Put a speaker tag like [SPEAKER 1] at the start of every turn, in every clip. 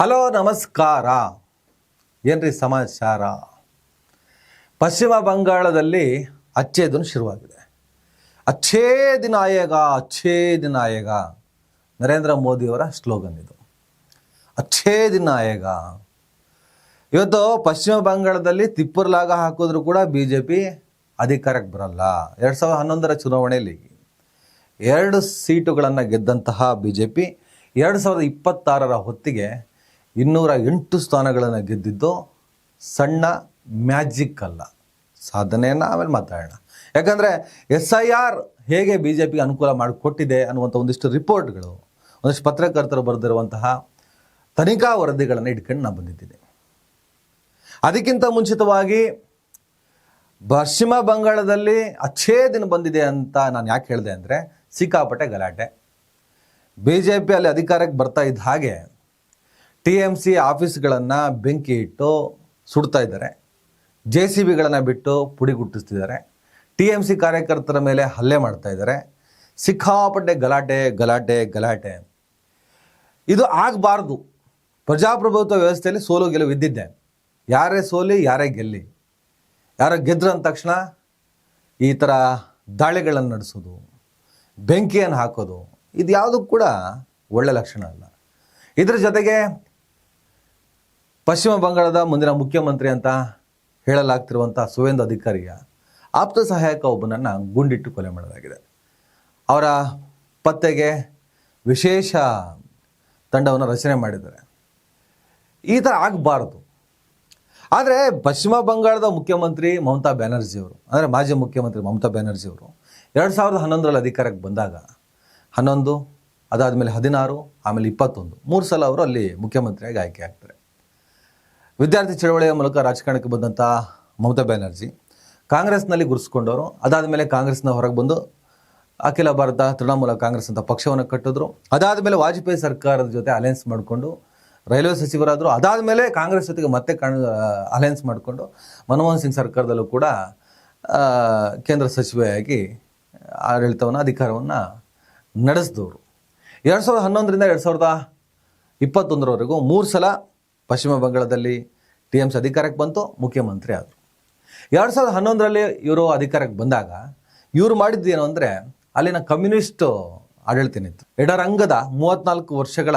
[SPEAKER 1] Hello ನಮಸ್ಕಾರ. ಏನ್ರಿ ಸಮಾಚಾರ? ಪಶ್ಚಿಮ ಬಂಗಾಳದಲ್ಲಿ ಅಚ್ಛೇದನ ಶುರುವಾಗಿದೆ. ಅಚ್ಛೇದಿನ ಆಯೇಗ ಅಚ್ಛೇದಿನ ಆಯೇಗ ನರೇಂದ್ರ ಮೋದಿಯವರ ಸ್ಲೋಗನ್ ಇದು. ಅಚ್ಛೇದಿನ ಆಯೇಗ. ಇವತ್ತು ಪಶ್ಚಿಮ ಬಂಗಾಳದಲ್ಲಿ ತಿಪ್ಪರ್ಲಾಗ ಹಾಕಿದ್ರು ಕೂಡ BJP ಅಧಿಕಾರಕ್ಕೆ ಬರಲ್ಲ. 2011ರ ಚುನಾವಣೆಯಲ್ಲಿ 2 ಸೀಟುಗಳನ್ನು ಗೆದ್ದಂತಹ BJP 2026ರ ಹೊತ್ತಿಗೆ 208 ಸ್ಥಾನಗಳನ್ನು ಗೆದ್ದಿದ್ದು ಸಣ್ಣ ಮ್ಯಾಜಿಕ್ ಅಲ್ಲ. ಸಾಧನೆಯನ್ನು ಆಮೇಲೆ ಮಾತಾಡೋಣ. ಯಾಕಂದರೆ SIR ಹೇಗೆ BJPಗೆ ಅನುಕೂಲ ಮಾಡಿಕೊಟ್ಟಿದೆ ಅನ್ನುವಂಥ ಒಂದಿಷ್ಟು ರಿಪೋರ್ಟ್ಗಳು, ಒಂದಿಷ್ಟು ಪತ್ರಕರ್ತರು ಬರೆದಿರುವಂತಹ ತನಿಖಾ ವರದಿಗಳನ್ನು ಇಟ್ಕೊಂಡು ನಾನು ಬಂದಿದ್ದೀನಿ. ಅದಕ್ಕಿಂತ ಮುಂಚಿತವಾಗಿ ಪಶ್ಚಿಮ ಬಂಗಾಳದಲ್ಲಿ ಅಚ್ಛೇದಿನ ಬಂದಿದೆ ಅಂತ ನಾನು ಯಾಕೆ ಹೇಳಿದೆ ಅಂದರೆ, ಸಿಕ್ಕಾಪಟ್ಟೆ ಗಲಾಟೆ. BJP ಅಲ್ಲಿ ಅಧಿಕಾರಕ್ಕೆ ಬರ್ತಾ ಇದ್ದ ಹಾಗೆ TMC ಆಫೀಸ್ಗಳನ್ನು ಬೆಂಕಿ ಇಟ್ಟು ಸುಡ್ತಾ ಇದ್ದಾರೆ. JCBಗಳನ್ನು ಬಿಟ್ಟು ಪುಡಿಗುಟ್ಟಿಸ್ತಿದ್ದಾರೆ. TMC ಕಾರ್ಯಕರ್ತರ ಮೇಲೆ ಹಲ್ಲೆ ಮಾಡ್ತಾ ಇದ್ದಾರೆ. ಸಿಕ್ಕಾಪಟ್ಟೆ ಗಲಾಟೆ ಗಲಾಟೆ ಗಲಾಟೆ. ಇದು ಆಗಬಾರ್ದು. ಪ್ರಜಾಪ್ರಭುತ್ವ ವ್ಯವಸ್ಥೆಯಲ್ಲಿ ಸೋಲು ಗೆಲುವು ಇದ್ದಿದ್ದೆ. ಯಾರೇ ಸೋಲಿ ಯಾರೇ ಗೆಲ್ಲಿ, ಯಾರೋ ಗೆದ್ರು ಅಂದ ತಕ್ಷಣ ಈ ಥರ ದಾಳಿಗಳನ್ನು ನಡೆಸೋದು, ಬೆಂಕಿಯನ್ನು ಹಾಕೋದು, ಇದು ಯಾವುದೂ ಕೂಡ ಒಳ್ಳೆ ಲಕ್ಷಣ ಅಲ್ಲ. ಇದರ ಜೊತೆಗೆ ಪಶ್ಚಿಮ ಬಂಗಾಳದ ಮುಂದಿನ ಮುಖ್ಯಮಂತ್ರಿ ಅಂತ ಹೇಳಲಾಗ್ತಿರುವಂಥ ಸುವೇಂದು ಅಧಿಕಾರಿಯ ಆಪ್ತ ಸಹಾಯಕ ಒಬ್ಬನನ್ನು ಗುಂಡಿಟ್ಟು ಕೊಲೆ ಮಾಡಲಾಗಿದೆ. ಅವರ ಪತ್ತೆಗೆ ವಿಶೇಷ ತಂಡವನ್ನು ರಚನೆ ಮಾಡಿದ್ದಾರೆ. ಈ ಥರ ಆಗಬಾರ್ದು. ಆದರೆ ಪಶ್ಚಿಮ ಬಂಗಾಳದ ಮುಖ್ಯಮಂತ್ರಿ ಮಮತಾ ಬ್ಯಾನರ್ಜಿಯವರು, ಅಂದರೆ ಮಾಜಿ ಮುಖ್ಯಮಂತ್ರಿ ಮಮತಾ ಬ್ಯಾನರ್ಜಿಯವರು 2011ರಲ್ಲಿ ಅಧಿಕಾರಕ್ಕೆ ಬಂದಾಗ 11, ಅದಾದಮೇಲೆ 16, ಆಮೇಲೆ 21, 3 ಸಲ ಅವರು ಅಲ್ಲಿ ಮುಖ್ಯಮಂತ್ರಿಯಾಗಿ ಆಯ್ಕೆ ಆಗ್ತಾರೆ. ವಿದ್ಯಾರ್ಥಿ ಚಳವಳಿಯ ಮೂಲಕ ರಾಜಕಾರಣಕ್ಕೆ ಬಂದಂಥ ಮಮತಾ ಬ್ಯಾನರ್ಜಿ ಕಾಂಗ್ರೆಸ್ನಲ್ಲಿ ಗುರುಸ್ಕೊಂಡವರು. ಅದಾದಮೇಲೆ ಕಾಂಗ್ರೆಸ್ನ ಹೊರಗೆ ಬಂದು ಅಖಿಲ ಭಾರತ ತೃಣಮೂಲ ಕಾಂಗ್ರೆಸ್ ಅಂತ ಪಕ್ಷವನ್ನು ಕಟ್ಟಿದ್ರು. ಅದಾದಮೇಲೆ ವಾಜಪೇಯಿ ಸರ್ಕಾರದ ಜೊತೆ ಅಲಯನ್ಸ್ ಮಾಡಿಕೊಂಡು ರೈಲ್ವೆ ಸಚಿವರಾದರು. ಅದಾದಮೇಲೆ ಕಾಂಗ್ರೆಸ್ ಜೊತೆಗೆ ಮತ್ತೆ ಅಲಯನ್ಸ್ ಮಾಡಿಕೊಂಡು ಮನಮೋಹನ್ ಸಿಂಗ್ ಸರ್ಕಾರದಲ್ಲೂ ಕೂಡ ಕೇಂದ್ರ ಸಚಿವೆಯಾಗಿ ಆಡಳಿತವನ್ನು ಅಧಿಕಾರವನ್ನು ನಡೆಸಿದವರು. 2011ರಿಂದ 2021ರವರೆಗೂ 3 ಸಲ ಪಶ್ಚಿಮ ಬಂಗಾಳದಲ್ಲಿ TMC ಅಧಿಕಾರಕ್ಕೆ ಬಂತು, ಮುಖ್ಯಮಂತ್ರಿ ಆದರು. 2011ರಲ್ಲಿ ಇವರು ಅಧಿಕಾರಕ್ಕೆ ಬಂದಾಗ ಇವರು ಮಾಡಿದ್ದೇನು ಅಂದರೆ, ಅಲ್ಲಿನ ಕಮ್ಯುನಿಸ್ಟ್ ಆಡಳಿತ ಏನಿತ್ತು, ಎಡರಂಗದ 34 ವರ್ಷಗಳ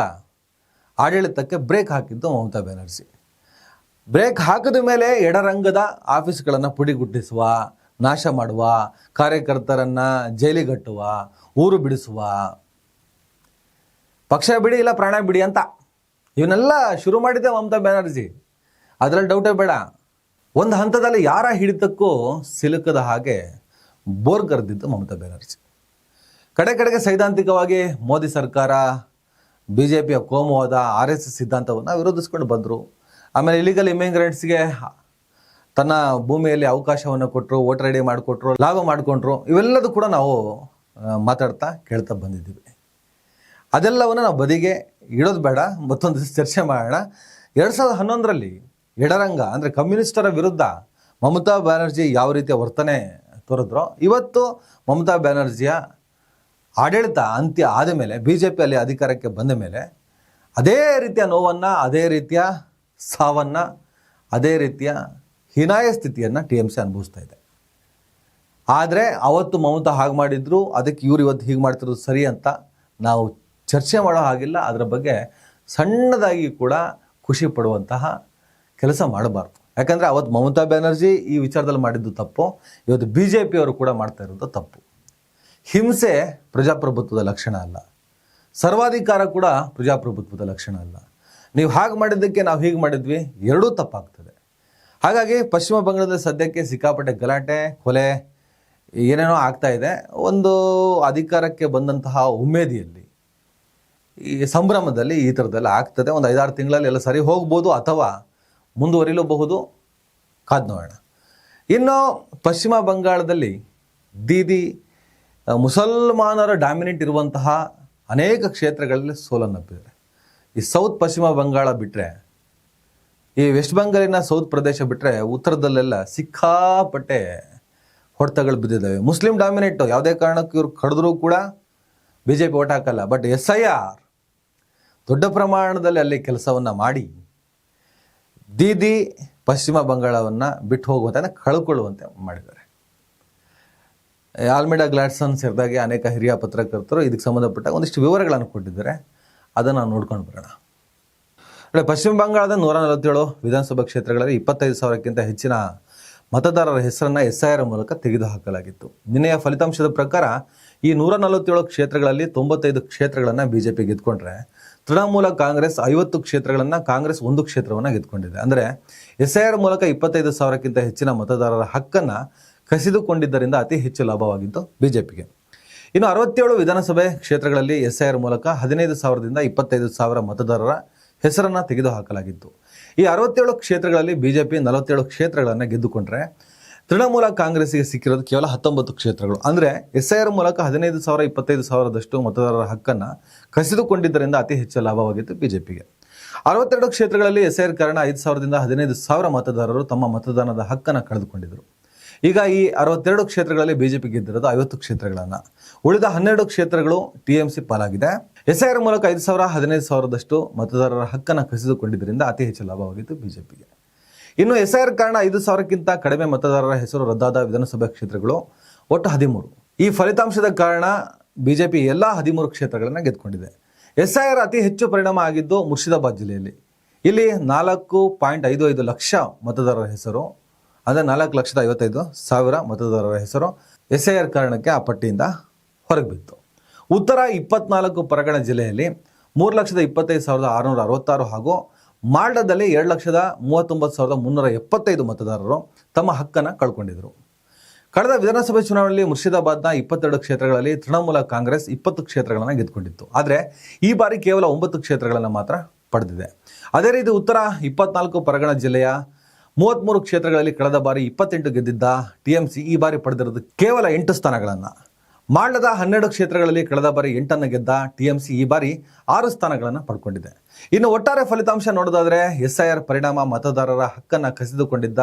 [SPEAKER 1] ಆಡಳಿತಕ್ಕೆ ಬ್ರೇಕ್ ಹಾಕಿದ್ದು ಮಮತಾ ಬ್ಯಾನರ್ಜಿ. ಬ್ರೇಕ್ ಹಾಕಿದ ಮೇಲೆ ಎಡರಂಗದ ಆಫೀಸ್ಗಳನ್ನು ಪುಡಿಗುಟ್ಟಿಸುವ, ನಾಶ ಮಾಡುವ, ಕಾರ್ಯಕರ್ತರನ್ನು ಜೈಲಿಗಟ್ಟುವ, ಊರು ಬಿಡಿಸುವ, ಪಕ್ಷ ಬಿಡಿ ಇಲ್ಲ ಪ್ರಾಣ ಬಿಡಿ ಅಂತ ಇವನ್ನೆಲ್ಲ ಶುರು ಮಾಡಿದ್ದೆ ಮಮತಾ ಬ್ಯಾನರ್ಜಿ. ಅದರಲ್ಲಿ ಡೌಟೇ ಬೇಡ. ಒಂದು ಹಂತದಲ್ಲಿ ಯಾರ ಹಿಡಿತಕ್ಕೂ ಸಿಲುಕದ ಹಾಗೆ ಬೋರ್ ಕರೆದಿದ್ದು ಮಮತಾ ಬ್ಯಾನರ್ಜಿ. ಕಡೆಗೆ ಸೈದ್ಧಾಂತಿಕವಾಗಿ ಮೋದಿ ಸರ್ಕಾರ BJPಯ ಕೋಮುವಾದ RSS ಸಿದ್ಧಾಂತವನ್ನು ವಿರೋಧಿಸ್ಕೊಂಡು ಬಂದರು. ಆಮೇಲೆ ಇಲಿಗಲ್ ಇಮಿಗ್ರೆಂಟ್ಸ್ಗೆ ತನ್ನ ಭೂಮಿಯಲ್ಲಿ ಅವಕಾಶವನ್ನು ಕೊಟ್ಟರು, ವೋಟರ್ ID ಮಾಡಿಕೊಟ್ರು, ಲಾಭ ಮಾಡಿಕೊಂಡ್ರು. ಇವೆಲ್ಲದೂ ಕೂಡ ನಾವು ಮಾತಾಡ್ತಾ ಕೇಳ್ತಾ ಬಂದಿದ್ದೀವಿ. ಅದೆಲ್ಲವನ್ನು ನಾವು ಬದಿಗೆ ಇಡೋದು ಬೇಡ, ಮತ್ತೊಂದು ಚರ್ಚೆ ಮಾಡೋಣ. 2011ರಲ್ಲಿ ಎಡರಂಗ ಅಂದರೆ ಕಮ್ಯುನಿಸ್ಟರ ವಿರುದ್ಧ ಮಮತಾ ಬ್ಯಾನರ್ಜಿ ಯಾವ ರೀತಿಯ ವರ್ತನೆ ತೋರಿದ್ರೋ, ಇವತ್ತು ಮಮತಾ ಬ್ಯಾನರ್ಜಿಯ ಆಡಳಿತ ಅಂತ್ಯ ಆದ ಮೇಲೆ, BJP ಅಲ್ಲಿ ಅಧಿಕಾರಕ್ಕೆ ಬಂದ ಮೇಲೆ ಅದೇ ರೀತಿಯ ನೋವನ್ನು, ಅದೇ ರೀತಿಯ ಸಾವನ್ನು, ಅದೇ ರೀತಿಯ ಹೀನಾಯ ಸ್ಥಿತಿಯನ್ನು TMC ಅನುಭವಿಸ್ತಾ ಇದೆ. ಆದರೆ ಅವತ್ತು ಮಮತಾ ಹಾಗೆ ಮಾಡಿದ್ರು, ಅದಕ್ಕೆ ಇವರು ಇವತ್ತು ಹೀಗೆ ಮಾಡ್ತಿರೋದು ಸರಿ ಅಂತ ನಾವು ಚರ್ಚೆ ಮಾಡೋ ಹಾಗಿಲ್ಲ. ಅದರ ಬಗ್ಗೆ ಸಣ್ಣದಾಗಿ ಕೂಡ ಖುಷಿ ಪಡುವಂತಹ ಕೆಲಸ ಮಾಡಬಾರ್ದು. ಯಾಕಂದರೆ ಅವತ್ತು ಮಮತಾ ಬ್ಯಾನರ್ಜಿ ಈ ವಿಚಾರದಲ್ಲಿ ಮಾಡಿದ್ದು ತಪ್ಪು, ಇವತ್ತು BJPಯವರು ಕೂಡ ಮಾಡ್ತಾ ಇರೋದು ತಪ್ಪು. ಹಿಂಸೆ ಪ್ರಜಾಪ್ರಭುತ್ವದ ಲಕ್ಷಣ ಅಲ್ಲ, ಸರ್ವಾಧಿಕಾರ ಕೂಡ ಪ್ರಜಾಪ್ರಭುತ್ವದ ಲಕ್ಷಣ ಅಲ್ಲ. ನೀವು ಹಾಗೆ ಮಾಡಿದ್ದಕ್ಕೆ ನಾವು ಹೀಗೆ ಮಾಡಿದ್ವಿ, ಎರಡೂ ತಪ್ಪಾಗ್ತದೆ. ಹಾಗಾಗಿ ಪಶ್ಚಿಮ ಬಂಗಾಳದಲ್ಲಿ ಸದ್ಯಕ್ಕೆ ಸಿಕ್ಕಾಪಟ್ಟೆ ಗಲಾಟೆ, ಕೊಲೆ ಏನೇನೋ ಆಗ್ತಾ ಇದೆ. ಒಂದು ಅಧಿಕಾರಕ್ಕೆ ಬಂದಂತಹ ಉಮೇದಿಯಲ್ಲಿ, ಈ ಸಂಭ್ರಮದಲ್ಲಿ ಈ ಥರದ್ದೆಲ್ಲ ಆಗ್ತದೆ. ಒಂದು 5-6 ತಿಂಗಳಲ್ಲಿ ಎಲ್ಲ ಸರಿ ಹೋಗ್ಬೋದು ಅಥವಾ ಮುಂದುವರಿಲೂಬಹುದು. ಕಾದು ನೋಡೋಣ. ಇನ್ನು ಪಶ್ಚಿಮ ಬಂಗಾಳದಲ್ಲಿ ಮುಸಲ್ಮಾನರ ಡಾಮಿನೇಟ್ ಇರುವಂತಹ ಅನೇಕ ಕ್ಷೇತ್ರಗಳಲ್ಲಿ ಸೋಲನ್ನಪ್ಪಿದ್ದಾರೆ. ಈ ಸೌತ್ ಪಶ್ಚಿಮ ಬಂಗಾಳ ಬಿಟ್ಟರೆ, ಈ ವೆಸ್ಟ್ ಬೆಂಗಾಲಿನ ಸೌತ್ ಪ್ರದೇಶ ಬಿಟ್ಟರೆ ಉತ್ತರದಲ್ಲೆಲ್ಲ ಸಿಕ್ಕಾಪಟ್ಟೆ ಹೊಡೆತಗಳು ಬಿದ್ದಿದ್ದಾವೆ. ಮುಸ್ಲಿಂ ಡಾಮಿನೇಟು, ಯಾವುದೇ ಕಾರಣಕ್ಕೂ ಇವ್ರು ಕಡಿದ್ರೂ ಕೂಡ BJP ಓಟ್ ಹಾಕಲ್ಲ. ಬಟ್ SIR ದೊಡ್ಡ ಪ್ರಮಾಣದಲ್ಲಿ ಅಲ್ಲಿ ಕೆಲಸವನ್ನು ಮಾಡಿ ದೀದಿ ಪಶ್ಚಿಮ ಬಂಗಾಳವನ್ನು ಬಿಟ್ಟು ಹೋಗುವಂತೆ ಕಳ್ಕೊಳ್ಳುವಂತೆ ಮಾಡಿದ್ದಾರೆ. ಆಲ್ಮೇಡಾ ಗ್ಲಾಡ್ಸನ್ ಸೇರಿದಾಗೆ ಅನೇಕ ಹಿರಿಯ ಪತ್ರಕರ್ತರು ಇದಕ್ಕೆ ಸಂಬಂಧಪಟ್ಟ ಒಂದಿಷ್ಟು ವಿವರಗಳನ್ನು ಕೊಟ್ಟಿದ್ದಾರೆ. ಅದನ್ನು ನಾವು ನೋಡ್ಕೊಂಡು ಬರೋಣ. ಪಶ್ಚಿಮ ಬಂಗಾಳದ 147 ವಿಧಾನಸಭಾ ಕ್ಷೇತ್ರಗಳಲ್ಲಿ 25,000ಕ್ಕಿಂತ ಹೆಚ್ಚಿನ ಮತದಾರರ ಹೆಸರನ್ನು SIR ಮೂಲಕ ತೆಗೆದುಹಾಕಲಾಗಿತ್ತು. ನಿನ್ನೆಯ ಫಲಿತಾಂಶದ ಪ್ರಕಾರ ಈ 147 ಕ್ಷೇತ್ರಗಳಲ್ಲಿ 95 ಕ್ಷೇತ್ರಗಳನ್ನು BJP ಗೆದ್ಕೊಂಡ್ರೆ, ತೃಣಮೂಲ ಕಾಂಗ್ರೆಸ್ 50 ಕ್ಷೇತ್ರಗಳನ್ನು, ಕಾಂಗ್ರೆಸ್ 1 ಕ್ಷೇತ್ರವನ್ನು ಗೆದ್ಕೊಂಡಿದೆ. ಅಂದರೆ SIR ಮೂಲಕ 25,000ಕ್ಕಿಂತ ಹೆಚ್ಚಿನ ಮತದಾರರ ಹಕ್ಕನ್ನು ಕಸಿದುಕೊಂಡಿದ್ದರಿಂದ ಅತಿ ಹೆಚ್ಚು ಲಾಭವಾಗಿತ್ತು BJPಗೆ. ಇನ್ನು 67 ವಿಧಾನಸಭೆ ಕ್ಷೇತ್ರಗಳಲ್ಲಿ SIR ಮೂಲಕ 15,000ದಿಂದ 25,000 ಮತದಾರರ ಹೆಸರನ್ನು ತೆಗೆದುಹಾಕಲಾಗಿತ್ತು. ಈ 67 ಕ್ಷೇತ್ರಗಳಲ್ಲಿ BJP 47 ಕ್ಷೇತ್ರಗಳನ್ನು ಗೆದ್ದುಕೊಂಡ್ರೆ, ತೃಣಮೂಲ ಕಾಂಗ್ರೆಸ್ಗೆ ಸಿಕ್ಕಿರೋದು ಕೇವಲ 19 ಕ್ಷೇತ್ರಗಳು. ಅಂದರೆ SIR ಮೂಲಕ 15,000 25,000ದಷ್ಟು ಮತದಾರರ ಹಕ್ಕನ್ನು ಕಸಿದುಕೊಂಡಿದ್ದರಿಂದ ಅತಿ ಹೆಚ್ಚು ಲಾಭವಾಗಿತ್ತು BJPಗೆ. 62 ಕ್ಷೇತ್ರಗಳಲ್ಲಿ SIR ಕಾರಣ 5,000ದಿಂದ 15,000 ಮತದಾರರು ತಮ್ಮ ಮತದಾನದ ಹಕ್ಕನ್ನು ಕಳೆದುಕೊಂಡಿದ್ದರು. ಈಗ ಈ 62 ಕ್ಷೇತ್ರಗಳಲ್ಲಿ BJP ಗೆದ್ದಿರೋದು 50 ಕ್ಷೇತ್ರಗಳನ್ನು. ಉಳಿದ 12 ಕ್ಷೇತ್ರಗಳು TMC ಪಾಲಾಗಿದೆ. SIR ಮೂಲಕ 5,000 15,000ದಷ್ಟು ಮತದಾರರ ಹಕ್ಕನ್ನು ಕಸಿದುಕೊಂಡಿದ್ದರಿಂದ ಅತಿ ಹೆಚ್ಚು ಲಾಭವಾಗಿತ್ತು BJPಗೆ. ಇನ್ನು SIR ಕಾರಣ 5,000ಕ್ಕಿಂತ ಕಡಿಮೆ ಮತದಾರರ ಹೆಸರು ರದ್ದಾದ ವಿಧಾನಸಭಾ ಕ್ಷೇತ್ರಗಳು ಒಟ್ಟು 13. ಈ ಫಲಿತಾಂಶದ ಕಾರಣ BJP ಎಲ್ಲ 13 ಕ್ಷೇತ್ರಗಳನ್ನು ಗೆದ್ದುಕೊಂಡಿದೆ. SIR ಅತಿ ಹೆಚ್ಚು ಪರಿಣಾಮ ಆಗಿದ್ದು ಮುರ್ಷಿದಾಬಾದ್ ಜಿಲ್ಲೆಯಲ್ಲಿ. ಇಲ್ಲಿ 4.55 ಲಕ್ಷ ಮತದಾರರ ಹೆಸರು, ಅಂದರೆ 4,55,000 ಮತದಾರರ ಹೆಸರು SIR ಕಾರಣಕ್ಕೆ ಆ ಪಟ್ಟಿಯಿಂದ ಹೊರಗೆ ಬಿತ್ತು. ಉತ್ತರ 24 ಪರಗಣ ಜಿಲ್ಲೆಯಲ್ಲಿ 3,25,666 ಹಾಗೂ ಮಾಲ್ಡಾದಲ್ಲಿ 2,39,375 ಮತದಾರರು ತಮ್ಮ ಹಕ್ಕನ್ನು ಕಳ್ಕೊಂಡಿದ್ದರು. ಕಳೆದ ವಿಧಾನಸಭೆ ಚುನಾವಣೆಯಲ್ಲಿ ಮುರ್ಷಿದಾಬಾದ್ನ 22 ಕ್ಷೇತ್ರಗಳಲ್ಲಿ ತೃಣಮೂಲ ಕಾಂಗ್ರೆಸ್ 20 ಕ್ಷೇತ್ರಗಳನ್ನು ಗೆದ್ದುಕೊಂಡಿತ್ತು. ಆದರೆ ಈ ಬಾರಿ ಕೇವಲ 9 ಕ್ಷೇತ್ರಗಳನ್ನು ಮಾತ್ರ ಪಡೆದಿದೆ. ಅದೇ ರೀತಿ ಉತ್ತರ 24 ಪರಗಣ ಜಿಲ್ಲೆಯ 33 ಕ್ಷೇತ್ರಗಳಲ್ಲಿ ಕಳೆದ ಬಾರಿ 28 ಗೆದ್ದಿದ್ದ TMC ಈ ಬಾರಿ ಪಡೆದಿರೋದು ಕೇವಲ 8 ಸ್ಥಾನಗಳನ್ನು. ಮಾಲ್ಡಾದ 12 ಕ್ಷೇತ್ರಗಳಲ್ಲಿ ಕಳೆದ ಬಾರಿ 8 ಗೆದ್ದ TMC ಈ ಬಾರಿ 6 ಸ್ಥಾನಗಳನ್ನು ಪಡ್ಕೊಂಡಿದೆ. ಇನ್ನು ಒಟ್ಟಾರೆ ಫಲಿತಾಂಶ ನೋಡೋದಾದರೆ SIR ಪರಿಣಾಮ ಮತದಾರರ ಹಕ್ಕನ್ನು ಕಸಿದುಕೊಂಡಿದ್ದ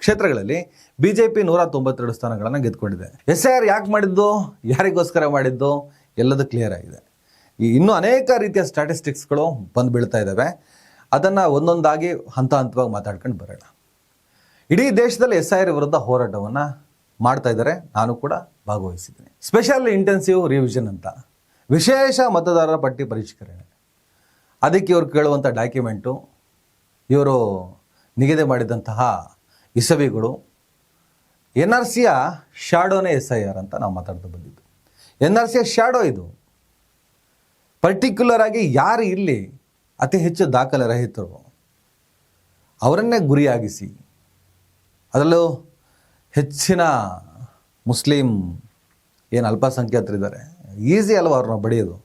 [SPEAKER 1] ಕ್ಷೇತ್ರಗಳಲ್ಲಿ BJP 192 ಸ್ಥಾನಗಳನ್ನು ಗೆದ್ದುಕೊಂಡಿದೆ. SIR ಯಾಕೆ ಮಾಡಿದ್ದು, ಯಾರಿಗೋಸ್ಕರ ಮಾಡಿದ್ದು ಎಲ್ಲದೂ ಕ್ಲಿಯರ್ ಆಗಿದೆ. ಇನ್ನೂ ಅನೇಕ ರೀತಿಯ ಸ್ಟ್ಯಾಟಿಸ್ಟಿಕ್ಸ್ಗಳು ಬಂದು ಬೀಳ್ತಾ ಇದ್ದಾವೆ. ಅದನ್ನು ಒಂದೊಂದಾಗಿ ಹಂತವಾಗಿ ಮಾತಾಡ್ಕೊಂಡು ಬರೋಣ. ಇಡೀ ದೇಶದಲ್ಲಿ SIR ವಿರುದ್ಧ ಹೋರಾಟವನ್ನು ಮಾಡ್ತಾ ಇದ್ದಾರೆ. ನಾನು ಕೂಡ ಭಾಗವಹಿಸಿದ್ದೀನಿ. ಸ್ಪೆಷಲ್ ಇಂಟೆನ್ಸಿವ್ ರಿವಿಷನ್ ಅಂತ, ವಿಶೇಷ ಮತದಾರರ ಪಟ್ಟಿ ಪರಿಷ್ಕರಣೆ. ಅದಕ್ಕೆ ಇವರು ಕೇಳುವಂಥ ಡಾಕ್ಯುಮೆಂಟು, ಇವರು ನಿಗದಿ ಮಾಡಿದಂತಹ ಇಸವಿಗಳು, NRCಯ ಶಾಡೋನೇ SIR ಅಂತ ನಾವು ಮಾತಾಡ್ತಾ ಬಂದಿದ್ದು. NRCಯ ಶಾಡೋ ಇದು. ಪರ್ಟಿಕ್ಯುಲರ್ ಆಗಿ ಯಾರು ಇಲ್ಲಿ ಅತಿ ಹೆಚ್ಚು ದಾಖಲೆ ರಹಿತರು ಅವರನ್ನೇ ಗುರಿಯಾಗಿಸಿ, ಅದರಲ್ಲೂ ಹೆಚ್ಚಿನ ಮುಸ್ಲಿಂ ಏನು ಅಲ್ಪಸಂಖ್ಯಾತರಿದ್ದಾರೆ, ಈಸಿ ಅಲ್ವ ಅವ್ರನ್ನ ಬಡಿಯೋದು.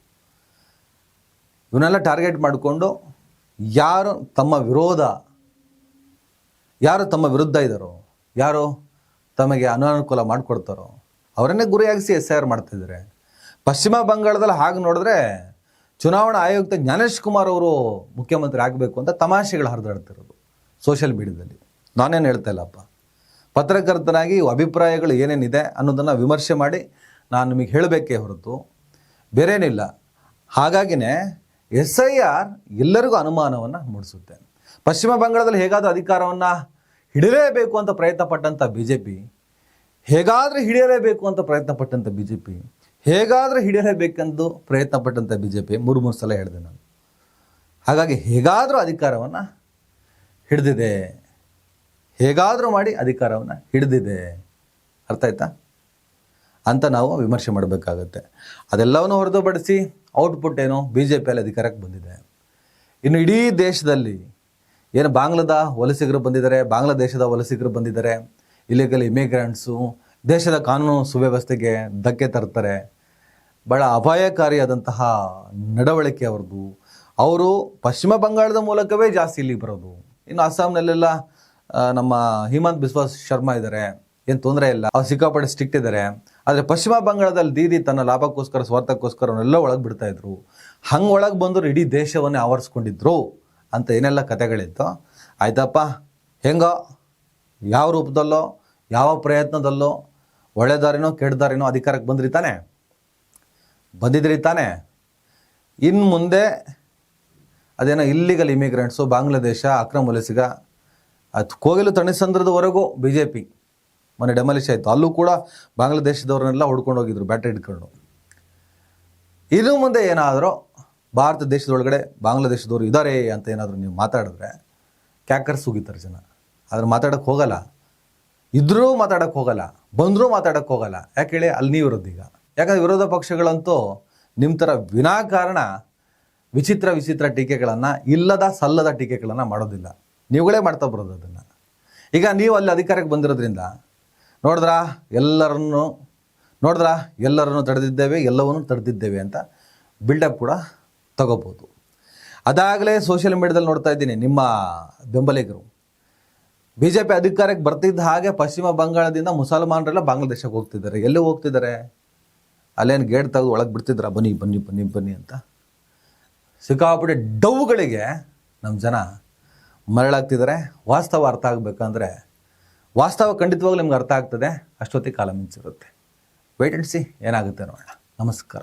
[SPEAKER 1] ಇವನ್ನೆಲ್ಲ ಟಾರ್ಗೆಟ್ ಮಾಡಿಕೊಂಡು ಯಾರು ತಮ್ಮ ವಿರುದ್ಧ ಇದ್ದಾರೋ, ಯಾರು ತಮಗೆ ಅನಾನುಕೂಲ ಮಾಡಿಕೊಡ್ತಾರೋ ಅವರನ್ನೇ ಗುರಿಯಾಗಿಸಿ SIR ಮಾಡ್ತಿದ್ದಾರೆ. ಪಶ್ಚಿಮ ಬಂಗಾಳದಲ್ಲಿ ಹಾಗೆ ನೋಡಿದ್ರೆ ಚುನಾವಣಾ ಆಯುಕ್ತ ಜ್ಞಾನೇಶ್ ಕುಮಾರ್ ಅವರು ಮುಖ್ಯಮಂತ್ರಿ ಆಗಬೇಕು ಅಂತ ತಮಾಷೆಗಳು ಹರಿದಾಡ್ತಿರೋದು ಸೋಷಿಯಲ್ ಮೀಡಿಯಾದಲ್ಲಿ. ನಾನೇನು ಹೇಳ್ತಾ ಇಲ್ಲಪ್ಪ, ಪತ್ರಕರ್ತನಾಗಿ ಅಭಿಪ್ರಾಯಗಳು ಏನೇನಿದೆ ಅನ್ನೋದನ್ನು ವಿಮರ್ಶೆ ಮಾಡಿ ನಾನು ನಿಮಗೆ ಹೇಳಬೇಕೇ ಹೊರತು ಬೇರೇನಿಲ್ಲ. ಹಾಗಾಗಿನೇ SIR ಎಲ್ಲರಿಗೂ ಅನುಮಾನವನ್ನು ಮೂಡಿಸುತ್ತೆ. ಪಶ್ಚಿಮ ಬಂಗಾಳದಲ್ಲಿ ಹೇಗಾದರೂ ಅಧಿಕಾರವನ್ನು ಹಿಡಿಯಲೇಬೇಕು ಅಂತ ಪ್ರಯತ್ನ ಪಟ್ಟಂಥ BJP, ಹೇಗಾದರೂ ಹಿಡಿಯಲೇಬೇಕು ಅಂತ ಪ್ರಯತ್ನ ಪಟ್ಟಂಥ BJP, ಹೇಗಾದರೂ ಹಿಡಿಯಲೇಬೇಕೆಂದು ಪ್ರಯತ್ನ ಪಟ್ಟಂಥ BJP 3 ಸಲ ಹೇಳಿದೆ ನಾನು. ಹಾಗಾಗಿ ಹೇಗಾದರೂ ಅಧಿಕಾರವನ್ನು ಹಿಡಿದಿದೆ, ಹೇಗಾದರೂ ಮಾಡಿ ಅಧಿಕಾರವನ್ನು ಹಿಡಿದಿದೆ. ಅರ್ಥ ಆಯ್ತಾ ಅಂತ ನಾವು ವಿಮರ್ಶೆ ಮಾಡಬೇಕಾಗತ್ತೆ. ಅದೆಲ್ಲವನ್ನು ಹೊರತುಪಡಿಸಿ ಔಟ್ಪುಟ್ ಏನು, BJPಯಲ್ಲಿ ಅಧಿಕಾರಕ್ಕೆ ಬಂದಿದೆ. ಇನ್ನು ಇಡೀ ದೇಶದಲ್ಲಿ ಏನು ಬಾಂಗ್ಲಾದೇಶದ ವಲಸಿಗರು ಬಂದಿದ್ದಾರೆ, ಇಲ್ಲಿಗಲ್ ಇಮಿಗ್ರೆಂಟ್ಸು, ದೇಶದ ಕಾನೂನು ಸುವ್ಯವಸ್ಥೆಗೆ ಧಕ್ಕೆ ತರ್ತಾರೆ. ಭಾಳ ಅಪಾಯಕಾರಿಯಾದಂತಹ ನಡವಳಿಕೆ ಅವ್ರದ್ದು. ಅವರು ಪಶ್ಚಿಮ ಬಂಗಾಳದ ಮೂಲಕವೇ ಜಾಸ್ತಿ ಇಲ್ಲಿಗೆ ಬರೋದು. ಇನ್ನು ಅಸ್ಸಾಂನಲ್ಲೆಲ್ಲ ನಮ್ಮ ಹಿಮಂತ್ ಬಿಸ್ವಾ ಶರ್ಮಾ ಇದ್ದಾರೆ, ಏನು ತೊಂದರೆ ಇಲ್ಲ, ಅವ್ರು ಸಿಕ್ಕಾಪಟ್ಟೆ ಸ್ಟ್ರಿಕ್ಟ್ ಇದ್ದಾರೆ. ಆದರೆ ಪಶ್ಚಿಮ ಬಂಗಾಳದಲ್ಲಿ ದೀದಿ ತನ್ನ ಲಾಭಕ್ಕೋಸ್ಕರ ಸ್ವಾರ್ಥಕ್ಕೋಸ್ಕರ ಅವನ್ನೆಲ್ಲ ಒಳಗೆ ಬಿಡ್ತಾ ಇದ್ರು. ಹಂಗೆ ಒಳಗೆ ಬಂದರು ಇಡೀ ದೇಶವನ್ನೇ ಆವರಿಸ್ಕೊಂಡಿದ್ರು ಅಂತ ಏನೆಲ್ಲ ಕಥೆಗಳಿತ್ತು. ಆಯ್ತಪ್ಪ, ಹೆಂಗೋ ಯಾವ ರೂಪದಲ್ಲೋ ಯಾವ ಪ್ರಯತ್ನದಲ್ಲೋ ಒಳ್ಳೆದಾರಿನೋ ಕೆಟ್ಟದಾರಿನೋ ಅಧಿಕಾರಕ್ಕೆ ಬಂದಿದ್ರಿ ತಾನೆ. ಇನ್ನು ಮುಂದೆ ಅದೇನೋ ಇಲ್ಲಿಗಲ್ ಇಮಿಗ್ರೆಂಟ್ಸು, ಬಾಂಗ್ಲಾದೇಶ, ಅಕ್ರಮ ವಲಸಿಗ, ಅದು ಕೋಗಿಲು ತಣಿಸಂದ್ರದವರೆಗೂ BJP ಮೊನ್ನೆ ಡೆಮಾಲಿಷ್ ಆಯಿತು. ಅಲ್ಲೂ ಕೂಡ ಬಾಂಗ್ಲಾದೇಶದವ್ರನ್ನೆಲ್ಲ ಹೊಡ್ಕೊಂಡು ಹೋಗಿದ್ರು ಬ್ಯಾಟರಿ ಹಿಡ್ಕೊಂಡು. ಇನ್ನು ಮುಂದೆ ಏನಾದರೂ ಭಾರತ ದೇಶದೊಳಗಡೆ ಬಾಂಗ್ಲಾದೇಶದವರು ಇದ್ದಾರೆ ಅಂತ ಏನಾದರೂ ನೀವು ಮಾತಾಡಿದ್ರೆ ಕ್ಯಾಕರ್ಸ್ ಸುಗಿತಾರೆ ಜನ. ಆದ್ರೆ ಮಾತಾಡೋಕ್ಕೆ ಹೋಗಲ್ಲ, ಇದ್ರೂ ಮಾತಾಡೋಕ್ಕೆ ಹೋಗಲ್ಲ, ಬಂದರೂ ಮಾತಾಡೋಕ್ಕೆ ಹೋಗಲ್ಲ. ಯಾಕೆ ಹೇಳಿ, ಅಲ್ಲಿ ನೀವು ಇರೋದು ಈಗ. ಯಾಕಂದರೆ ವಿರೋಧ ಪಕ್ಷಗಳಂತೂ ನಿಮ್ಮ ಥರ ವಿನಾಕಾರಣ ವಿಚಿತ್ರ ಟೀಕೆಗಳನ್ನು, ಇಲ್ಲದ ಸಲ್ಲದ ಟೀಕೆಗಳನ್ನು ಮಾಡೋದಿಲ್ಲ. ನೀವುಗಳೇ ಮಾಡ್ತಾ ಬರೋದು ಅದನ್ನು. ಈಗ ನೀವು ಅಲ್ಲಿ ಅಧಿಕಾರಕ್ಕೆ ಬಂದಿರೋದ್ರಿಂದ ನೋಡಿದ್ರಾ ಎಲ್ಲರನ್ನು ತಡೆದಿದ್ದೇವೆ, ಎಲ್ಲವನ್ನೂ ತಡೆದಿದ್ದೇವೆ ಅಂತ ಬಿಲ್ಡಪ್ ಕೂಡ ತಗೋಬೋದು. ಅದಾಗಲೇ ಸೋಷಿಯಲ್ ಮೀಡಿಯಾದಲ್ಲಿ ನೋಡ್ತಾ ಇದ್ದೀನಿ, ನಿಮ್ಮ ಬೆಂಬಲಿಗರು BJP ಅಧಿಕಾರಕ್ಕೆ ಬರ್ತಿದ್ದ ಹಾಗೆ ಪಶ್ಚಿಮ ಬಂಗಾಳದಿಂದ ಮುಸಲ್ಮಾನರೆಲ್ಲ ಬಾಂಗ್ಲಾದೇಶಕ್ಕೆ ಹೋಗ್ತಿದ್ದಾರೆ. ಎಲ್ಲಿ ಹೋಗ್ತಿದ್ದಾರೆ? ಅಲ್ಲೇನು ಗೇಟ್ ತೆಗೆದು ಒಳಗೆ ಬಿಡ್ತಿದ್ರ, ಬನ್ನಿ ಬನ್ನಿ ಬನ್ನಿ ಬನ್ನಿ ಅಂತ. ಸಿಕ್ಕಾಪಟ್ಟೆ ಡವ್ಗಳಿಗೆ ನಮ್ಮ ಜನ ಮರಳಾಗ್ತಿದ್ದಾರೆ. ವಾಸ್ತವ ಅರ್ಥ ಆಗಬೇಕಂದ್ರೆ, ವಾಸ್ತವ ಖಂಡಿತವಾಗ್ಲೂ ನಿಮ್ಗೆ ಅರ್ಥ ಆಗ್ತದೆ. ಅಷ್ಟೊತ್ತಿಗೆ ಕಾಲ ಮಿಂಚಿರುತ್ತೆ. ವೇಟ್ ಅಂಡ್ ಸಿ ಏನಾಗುತ್ತೆ ನೋಡೋಣ. ನಮಸ್ಕಾರ.